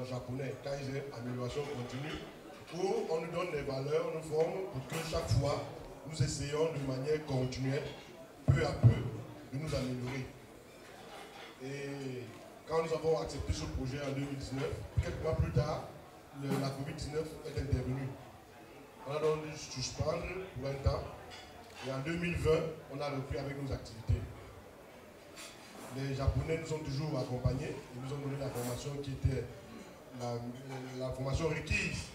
en japonais, Kaizen, amélioration continue, où on nous donne des valeurs, on nous forme pour que chaque fois, nous essayons de manière continuelle, peu à peu, de nous améliorer. Et quand nous avons accepté ce projet en 2019, quelques mois plus tard, la Covid-19 est intervenue. On a donc dû suspendre pour un temps. Et en 2020, on a repris avec nos activités. Les Japonais nous ont toujours accompagnés. Ils nous ont donné la formation qui était la formation requise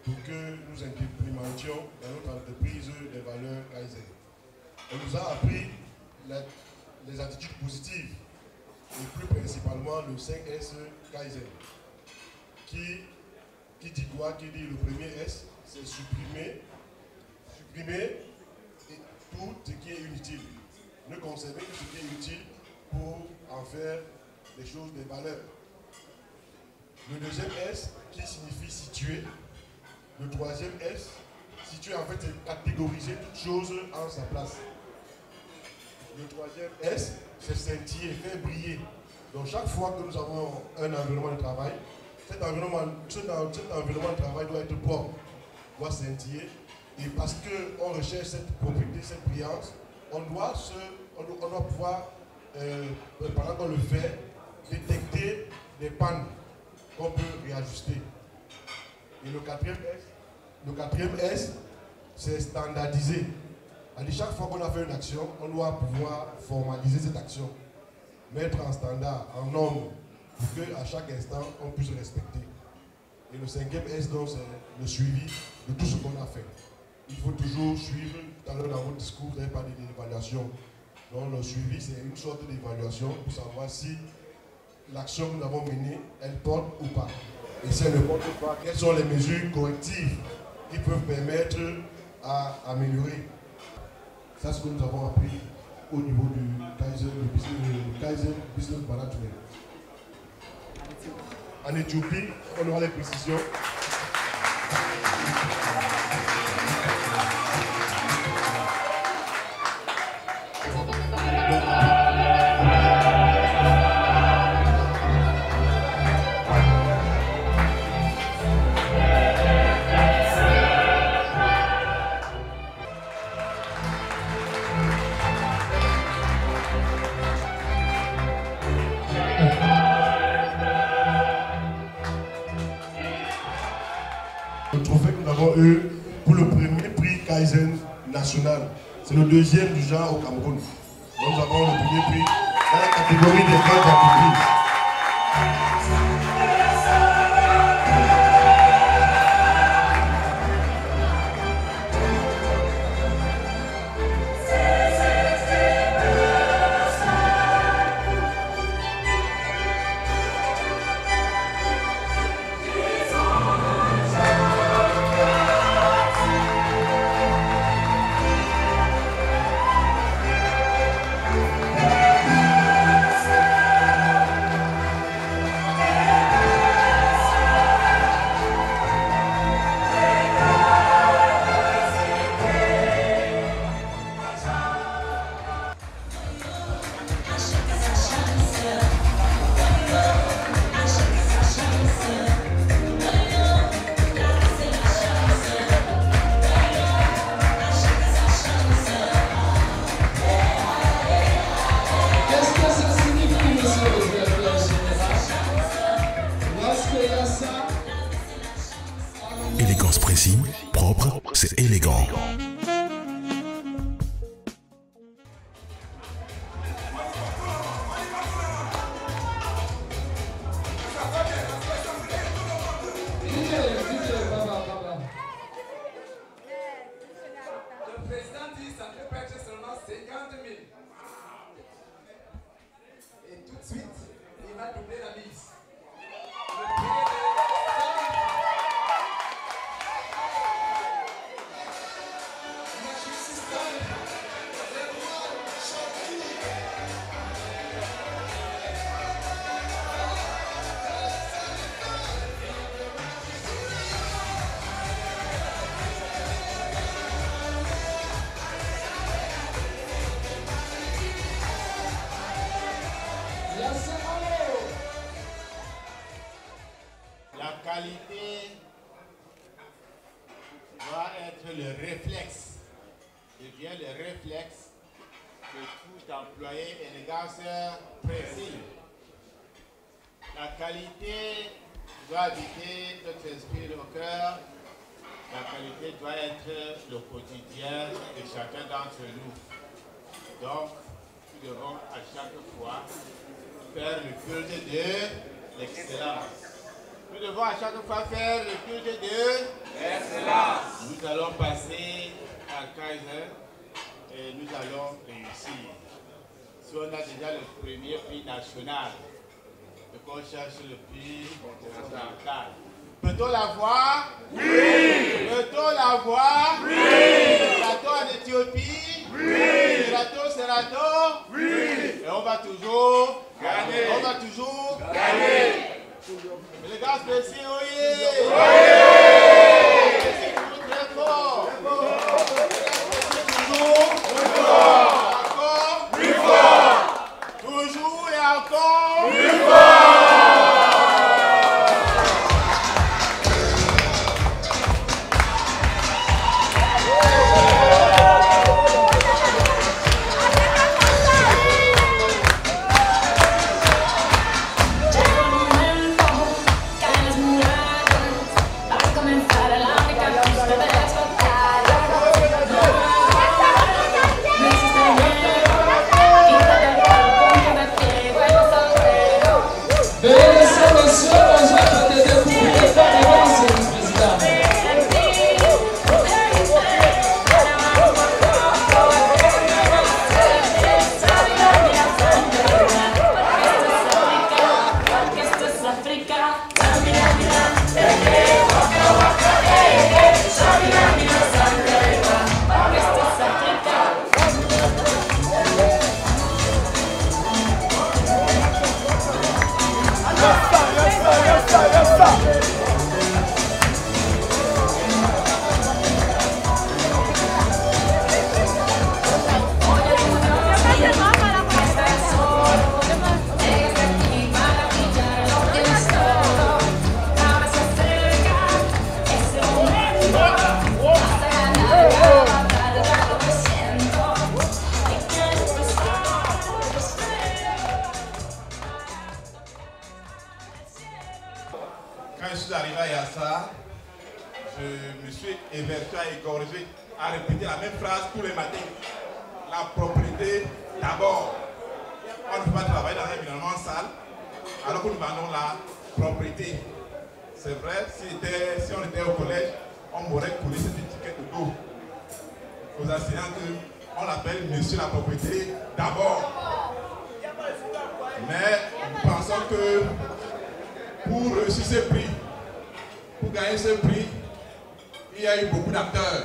pour que nous implémentions dans notre entreprise des valeurs Kaizen. On nous a appris les attitudes positives et plus principalement le 5S Kaizen qui dit quoi? Qui dit le premier S, c'est supprimer tout ce qui est inutile. Ne conserver que ce qui est utile pour en faire des choses, des valeurs. Le deuxième S qui signifie situer. Le troisième S, situer en fait c'est catégoriser toutes choses en sa place. Le troisième S, c'est scintiller, faire briller. Donc chaque fois que nous avons un environnement de travail, cet environnement de travail doit être propre, doit scintiller. Et parce qu'on recherche cette propriété, cette brillance, on doit pouvoir, pendant qu'on le fait, détecter des pannes qu'on peut réajuster. Et le quatrième S, c'est standardiser. Chaque fois qu'on a fait une action, on doit pouvoir formaliser cette action, mettre en standard, en norme, pour qu'à chaque instant, on puisse respecter. Et le cinquième S, donc, c'est le suivi de tout ce qu'on a fait. Il faut toujours suivre, tout à l'heure dans votre discours, vous avez parlé d'évaluation. Donc le suivi, c'est une sorte d'évaluation pour savoir si l'action que nous avons menée, elle porte ou pas. Et si elle ne porte pas, quelles sont les mesures correctives qui peuvent permettre à améliorer. C'est ce que nous avons appris au niveau du Kaizen Business Management. En Éthiopie, on aura les précisions. Le trophée que nous avons eu pour le premier prix Kaizen national. C'est le deuxième du genre au Cameroun. Donc nous avons le premier prix dans la catégorie des grandes entreprises. Élégance précise, propre, c'est élégant. Le président dit que ça ne peut pas être seulement 50 000. Et tout de suite, il va doubler la mise. Le prix est de 100 000. qualité doit être le réflexe, devient le réflexe de tout employé et négociateur précis. La qualité doit habiter notre esprit et nos cœurs. La qualité doit être le quotidien de chacun d'entre nous. Donc, nous devons à chaque fois faire le culte de l'excellence. Nous devons à chaque fois faire le culte de l'excellence. Nous allons passer à Kaizen et nous allons réussir. Si on a déjà le premier prix national, et qu'on cherche le prix continental, peut-on l'avoir? Oui! Peut-on l'avoir? Oui! Sera-t-on en Éthiopie? Oui! Sera-t-on, sera-t-on? Oui! Et on va toujours gagner. On va toujours gagner. Les gars spéciaux, oui! C'est toujours très fort. Toujours plus fort. Encore plus fort. Toujours et encore plus fort. À répéter la même phrase tous les matins. La propriété d'abord. On ne peut pas travailler dans un environnement sale alors que nous vendons la propriété. C'est vrai, si on était au collège, on m'aurait collé cette étiquette d'eau aux enseignants qu'on appelle monsieur la propriété d'abord. Mais nous pensons que pour réussir ce prix, pour gagner ce prix, il y a eu beaucoup d'acteurs.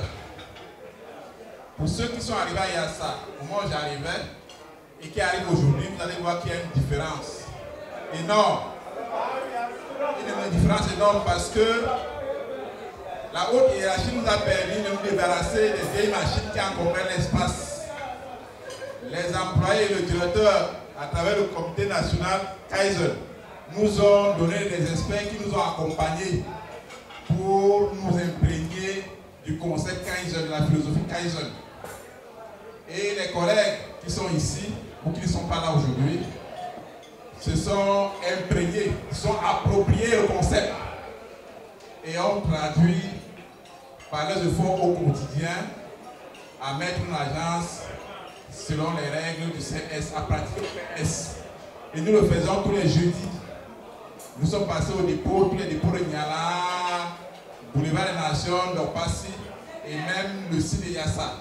Pour ceux qui sont arrivés à Yassa, au moment où j'arrivais, et qui arrivent aujourd'hui, vous allez voir qu'il y a une différence énorme. Une différence énorme parce que la haute hiérarchie nous a permis de nous débarrasser des vieilles machines qui encombraient l'espace. Les employés et le directeur, à travers le comité national Kaizen, nous ont donné des experts qui nous ont accompagnés pour nous imprégner du concept Kaizen, de la philosophie Kaizen. Et les collègues qui sont ici, ou qui ne sont pas là aujourd'hui, se sont imprégnés, se sont appropriés le concept et ont traduit par leurs efforts au quotidien à mettre une agence selon les règles du CS à pratiquer le PS. Et nous le faisons tous les jeudis. Nous sommes passés au dépôt, tous les dépôts de Niala, Boulevard des Nations, d'Opassi et même le site de Yassa.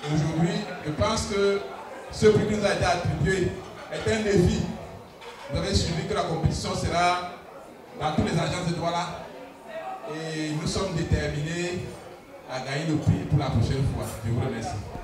Aujourd'hui, je pense que ce prix qui nous a été attribué est un défi. Vous avez suivi que la compétition sera dans toutes les agences de Douala et nous sommes déterminés à gagner le prix pour la prochaine fois. Je vous remercie.